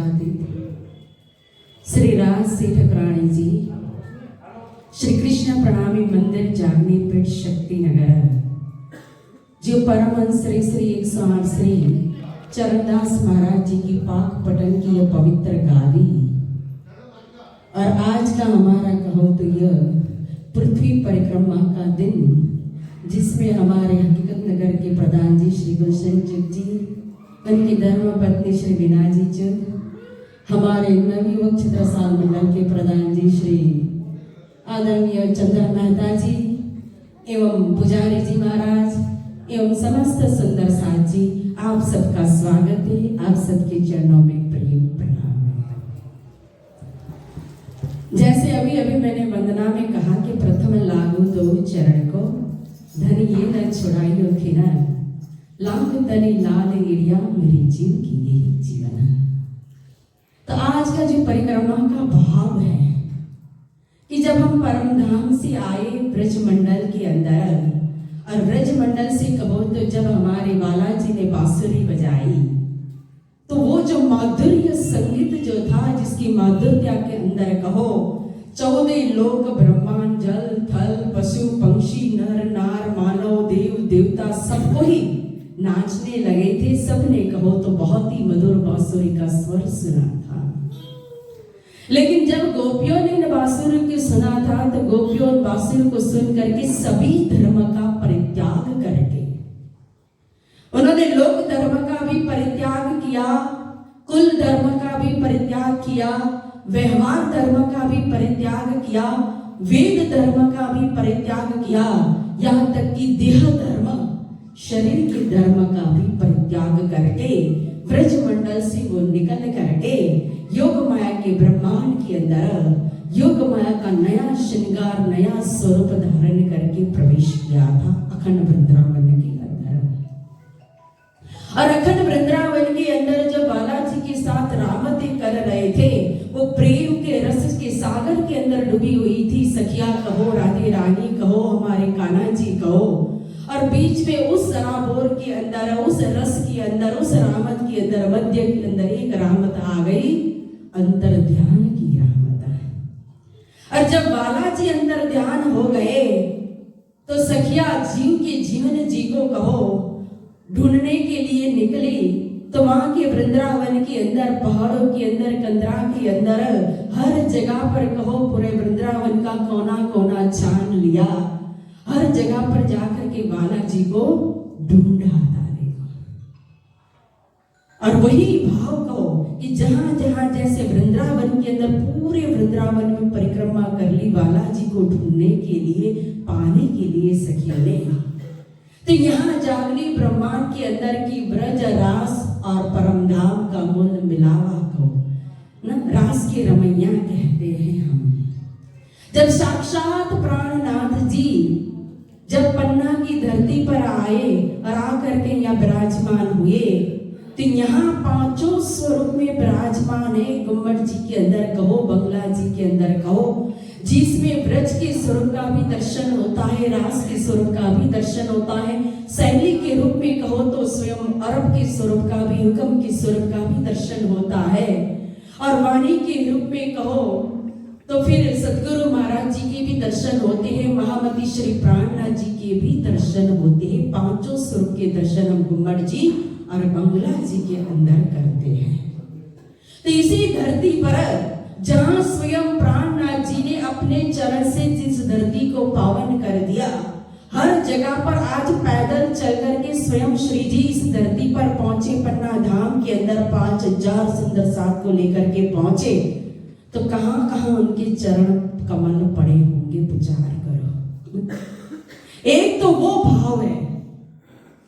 विराजित श्री राज श्री ठाकुराणी जी, श्री कृष्ण प्रणामी मंदिर जागनी पीठ शक्ति नगर, जो परमहंस श्री श्री 108 श्री चरणदास महाराज जी की पाक पटन की यह पवित्र गादी और आज का हमारा कहो तो यह पृथ्वी परिक्रमा का दिन, जिसमें हमारे हकीकत नगर के प्रधान जी श्री गुलशन चुग जी, उनकी धर्म पत्नी श्री बीना जी चुग, हमारे नवयुवक छत्रसाल मंडल के प्रधान जी श्री आदरणीय चंद्र मेहता जी एवं पुजारी जी महाराज एवं समस्त सुंदर साथ जी, आप सबका स्वागत है। आप सबके चरणों में प्रेम प्रणाम है। जैसे अभी अभी मैंने वंदना में कहा कि प्रथम लागू दो चरण को, धन ये न छुड़ाइयो खिना, लाग तनि लाल एरिया मेरे जीव की यही जीवन। तो आज का जो परिक्रमा का भाव है कि जब हम परम धाम से आए ब्रज मंडल के अंदर, और ब्रज मंडल से कहो तो जब हमारे बालाजी ने बांसुरी बजाई तो वो जो माधुर्य संगीत जो था, जिसकी माधुर्यता के अंदर कहो 14 लोक ब्रह्मांड जल थल पशु पंक्षी नर नार मानव देव देवता सबको ही नाचने लगे थे। सबने कहो तो बहुत ही मधुर बांसुरी का स्वर सुना था। लेकिन जब गोपियों ने बांसुरी को सुना था तो गोपियों बांसुरी को सुन करके सभी धर्म का परित्याग करके उन्होंने लोक धर्म का भी परित्याग किया, कुल धर्म का भी परित्याग किया, व्यवहार धर्म का भी परित्याग किया, वेद धर्म का भी परित्याग किया, यहाँ तक कि देह धर्म शरीर के धर्म का भी परित्याग करके ब्रज मंडल से वो निकल करके योग माया के ब्रह्मांड के अंदर योग माया का नया श्रृंगार नया स्वरूप धारण करके प्रवेश किया था अखंड वृंदावन के अंदर। और अखंड वृंदावन के अंदर जब बालाजी के साथ रामते कर रहे थे, वो प्रेम के रस के सागर के अंदर डूबी हुई थी। सखिया कहो, राधे रानी कहो, हमारे कान्हा जी कहो, और बीच में उस सराबोर के अंदर, उस रस के अंदर, उस रामत के अंदर, मध्य के अंदर एक रामत आ गई, अंतर ध्यान की रामत है। और जब बालाजी अंतर ध्यान हो गए तो सखिया जीव के जीवन जी को कहो ढूंढने के लिए निकली। तो वहां के वृंदावन के अंदर, पहाड़ों के अंदर, कंदरा के अंदर, हर जगह पर कहो पूरे वृंदावन का कोना कोना छान लिया, हर जगह पर जाकर के बालाजी को ढूंढा था। और वही भाव कहो कि जहां जहां जैसे वृंदावन के अंदर पूरे वृंदावन में परिक्रमा कर ली बालाजी को ढूंढने के लिए, पाने के लिए सखिया ने, तो यहाँ जागली ब्रह्मांड के अंदर की ब्रज रास और परम धाम का मूल मिलावा को न रास के रमैया कहते हैं हम। जब साक्षात प्राणनाथ जी जब पन्ना की धरती पर आए और आकर के यहाँ विराजमान हुए, तो यहाँ पांचों स्वरूप में विराजमान है। गुम्बद जी के अंदर कहो, बंगला जी के अंदर कहो, जिसमें ब्रज के स्वरूप का भी दर्शन होता है, रास के स्वरूप का भी दर्शन होता है, शैली के रूप में कहो तो स्वयं अरब के स्वरूप का भी, हुक्म के स्वरूप का भी दर्शन होता है, और वाणी के रूप में कहो तो फिर सदगुरु महाराज जी के भी दर्शन होते हैं, महामती श्री प्राणनाथ जी के भी दर्शन होते हैं। पांचों स्वरूप के दर्शन हम गुम्बद जी और बंगला जी के अंदर करते हैं। तो इसी धरती पर जहां स्वयं प्राणनाथ जी ने अपने चरण से जिस धरती को पावन कर दिया, हर जगह पर आज पैदल चल करके स्वयं श्री जी इस धरती पर पहुंचे। पन्ना धाम के अंदर 5000 सुंदर साथ को लेकर के पहुंचे, तो कहां कहां उनके चरण कमल पड़े होंगे, विचार करो। एक तो वो भाव है,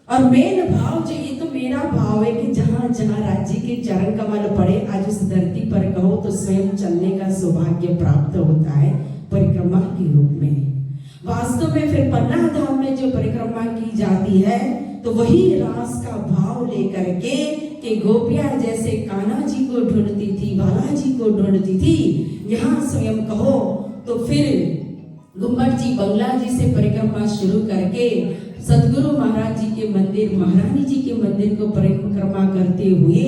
और मेन भाव जो ये तो मेरा भाव है कि जहां जहां राज्य के चरण कमल पड़े, आज उस धरती पर कहो तो स्वयं चलने का सौभाग्य प्राप्त होता है परिक्रमा के रूप में। वास्तव में फिर पन्ना धाम में जो परिक्रमा की जाती है तो वही रास का भाव लेकर के कि गोपियां जैसे कान्हा जी को ढूंढती थी, बालाजी को ढूंढती थी, यहाँ स्वयं कहो तो फिर गुम्बद जी बंगला जी से परिक्रमा शुरू करके सदगुरु महाराज जी के मंदिर, महारानी जी के मंदिर को परिक्रमा करते हुए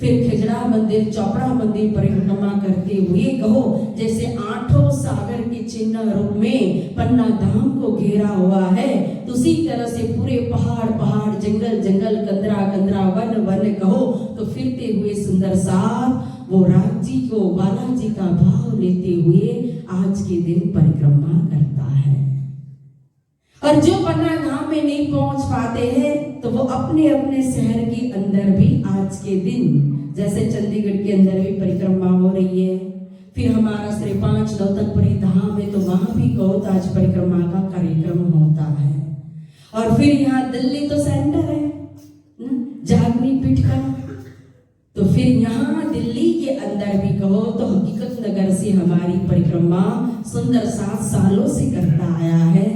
फिर खिजड़ा मंदिर, चौपड़ा मंदिर परिक्रमा करते हुए कहो जैसे आठों सागर के चिन्ह रूप में पन्ना धाम को घेरा हुआ है, तो उसी तरह से पूरे पहाड़ पहाड़, जंगल जंगल, कंदरा कंदरा, वन वन कहो तो फिरते हुए सुंदर साथ वो राजी को बालाजी का भाव लेते हुए आज के दिन परिक्रमा करता है। और जो पन्ना धाम में नहीं पहुंच पाते हैं तो वो अपने अपने शहर के अंदर भी आज के दिन, जैसे चंडीगढ़ के अंदर भी परिक्रमा हो रही है, फिर हमारा श्री 5 नौतनपुरी धाम है तो वहां भी कहो तो आज परिक्रमा का कार्यक्रम होता है। और फिर यहाँ दिल्ली तो सेंटर है जागनी पीठ का, तो फिर यहाँ दिल्ली के अंदर भी कहो तो हकीकत नगर से हमारी परिक्रमा सुंदर 7 सालों से करता आया है।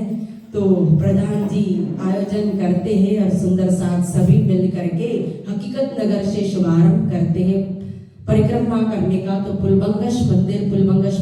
तो प्रधान जी आयोजन करते हैं और सुंदर साथ सभी मिल करके हकीकत नगर से शुभारंभ करते हैं परिक्रमा करने का। तो पुलबंगश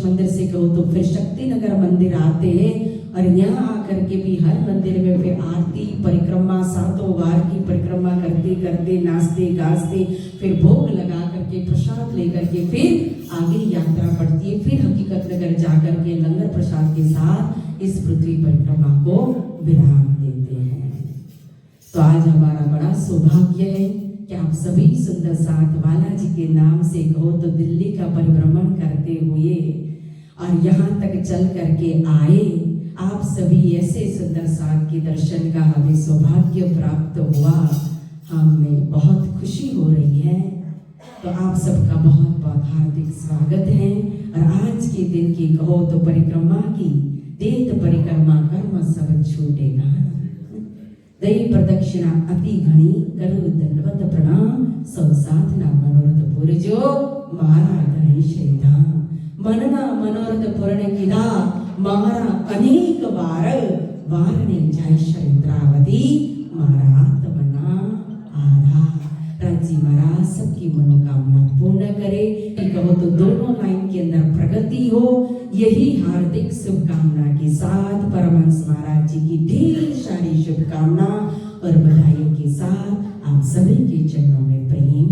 मंदिर से कहो तो फिर शक्ति नगर मंदिर आते हैं और यहाँ आकर के भी हर मंदिर में फिर आरती परिक्रमा 7 बार की परिक्रमा करते करते नाचते गाजते फिर भोग लगा करके प्रसाद लेकर के फिर आगे यात्रा बढ़ती है। फिर हकीकत नगर जाकर के लंगर प्रसाद के साथ इस पृथ्वी परिक्रमा को विराम देते हैं। तो आज हमारा बड़ा सौभाग्य है कि आप सभी सुंदर साथ बालाजी के नाम से कहो तो दिल्ली का परिभ्रमण करते हुए और यहाँ तक चल करके आए। आप सभी ऐसे सुंदर साथ के दर्शन का हमें सौभाग्य प्राप्त हुआ, हमें बहुत खुशी हो रही है। तो आप सबका बहुत बहुत हार्दिक स्वागत है। और आज के दिन की कहो तो परिक्रमा की देत परिक्रमा कर्म सब छूटेगा, दई प्रदक्षिणा अति घनी करो दंडवत प्रणाम, सब साधना मनोरथ पूरे जो मारा धनी श्रीधाम, मनना मनोरथ पूर्ण किदा मारा अनेक बार, वारने जाय शरिद्रावती मारा आत्मना आधा। राजी महाराज सबकी मनोकामना पूर्ण करे। कहो तो दोनों लाइन के अंदर प्रगति हो, यही हार्दिक शुभकामना के साथ परमहंस महाराज जी की ढेर सारी शुभकामना और बधाइयों के साथ आप सभी के चरणों में प्रेम